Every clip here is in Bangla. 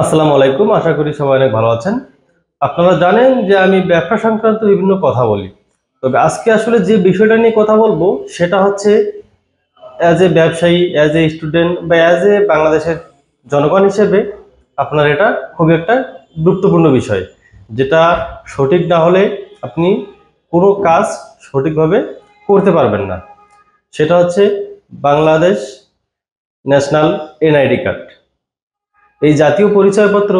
আসসালামু আলাইকুম। আশা করি সবাই অনেক ভালো আছেন। আপনারা জানেন যে আমি ব্যবসা সংক্রান্ত বিভিন্ন কথা বলি। তবে আজকে আসলে যে বিষয়টা নিয়ে কথা বলবো সেটা হচ্ছে অ্যাজ এ ব্যবসায়ী, অ্যাজ এ স্টুডেন্ট বা অ্যাজ এ বাংলাদেশের জনগণ হিসেবে আপনার এটা খুবই একটা গুরুত্বপূর্ণ বিষয়। যেটা সঠিক না হলে আপনি কোনো কাজ সঠিকভাবে করতে পারবেন না। সেটা হচ্ছে বাংলাদেশ ন্যাশনাল এনআইডি কার্ড। এই জাতীয় পরিচয়পত্র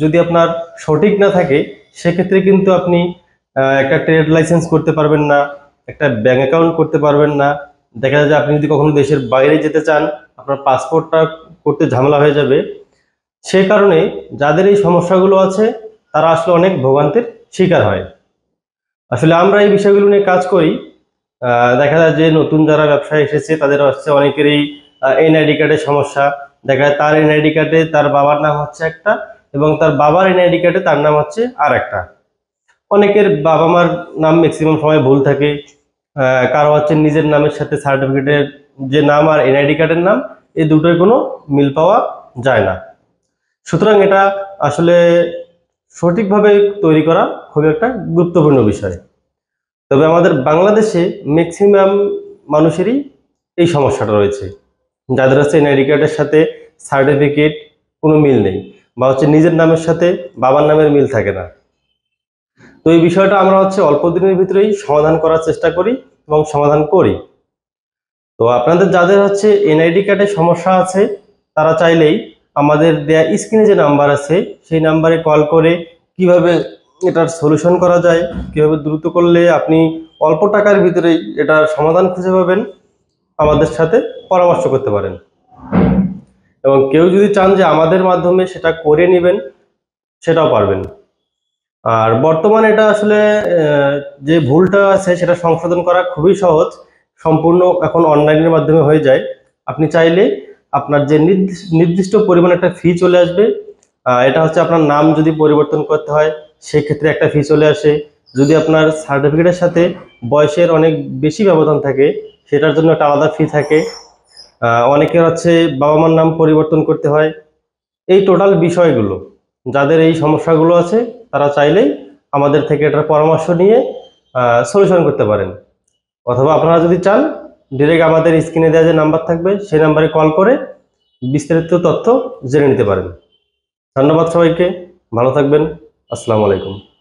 যদি আপনার সঠিক না থাকে সেক্ষেত্রে কিন্তু আপনি একটা ট্রেড লাইসেন্স করতে পারবেন না, একটা ব্যাংক অ্যাকাউন্ট করতে পারবেন না। দেখা যায় যে আপনি যদি কখনো দেশের বাইরে যেতে চান আপনার পাসপোর্টটা করতে ঝামেলা হয়ে যাবে। সে কারণে যাদের এই সমস্যাগুলো আছে তারা আসলে অনেক ভোগান্তির শিকার হয়। আসলে আমরা এই বিষয়গুলো নিয়ে কাজ করি। দেখা যায় যে নতুন যারা ব্যবসায় এসেছে তাদের হচ্ছে অনেকেরই এনআইডি কার্ডের সমস্যা। দেখা যায় তার এনআইডি কার্ডে তার বাবার নাম হচ্ছে একটা এবং তার বাবার এনআইডি কার্ডে তার নাম হচ্ছে আর একটা। অনেকের বাবা মার নাম ম্যাক্সিমাম সময় ভুল থাকে। কারো হচ্ছে নিজের নামের সাথে সার্টিফিকেটের যে নাম আর এনআইডি কার্ডের নাম এই দুটোর কোনো মিল পাওয়া যায় না। সুতরাং এটা আসলে সঠিকভাবে তৈরি করা খুবই একটা গুরুত্বপূর্ণ বিষয়। তবে আমাদের বাংলাদেশে ম্যাক্সিমাম মানুষেরই এই সমস্যাটা রয়েছে, যাদের হচ্ছে এনআইডি কার্ডের সাথে সার্টিফিকেট কোনো মিল নেই বা হচ্ছে নিজের নামের সাথে বাবার নামের মিল থাকে না। তো এই বিষয়টা আমরা হচ্ছে অল্প দিনের ভিতরেই সমাধান করার চেষ্টা করি এবং সমাধান করি। তো আপনাদের যাদের হচ্ছে এনআইডি কার্ডের সমস্যা আছে তারা চাইলেই আমাদের দেয়া স্ক্রিনে যে নাম্বার আছে সেই নাম্বারে কল করে কিভাবে এটার সলিউশন করা যায়, কিভাবে দ্রুত করলে আপনি অল্প টাকার ভিতরেই এটার সমাধান খুঁজে পাবেন, আমাদের সাথে পরামর্শ করতে পারেন। এবং কেউ যদি চান যে আমাদের মাধ্যমে সেটা করে নেবেন সেটাও পারবেন। আর বর্তমানে এটা আসলে যে ভুলটা আছে সেটা সংশোধন করা খুবই সহজ। সম্পূর্ণ এখন অনলাইনের মাধ্যমে হয়ে যায়। আপনি চাইলে আপনার যে নির্দিষ্ট পরিমাণে একটা ফি চলে আসবে। এটা হচ্ছে আপনার নাম যদি পরিবর্তন করতে হয় সেক্ষেত্রে একটা ফি চলে আসে। যদি আপনার সার্টিফিকেটের সাথে বয়সের অনেক বেশি ব্যবধান থাকে সেটার জন্য একটা আলাদা ফি থাকে। অনেকের হচ্ছে বাবা মার নাম পরিবর্তন করতে হয়। এই টোটাল বিষয়গুলো যাদের এই সমস্যাগুলো আছে তারা চাইলেই আমাদের থেকে এটার পরামর্শ নিয়ে সলিউশন করতে পারেন। অথবা আপনারা যদি চান ডিরেক্ট আমাদের স্ক্রিনে দেওয়া যে নাম্বার থাকবে সেই নাম্বারে কল করে বিস্তারিত তথ্য জেনে নিতে পারেন। ধন্যবাদ সবাইকে, ভালো থাকবেন। আসসালামু আলাইকুম।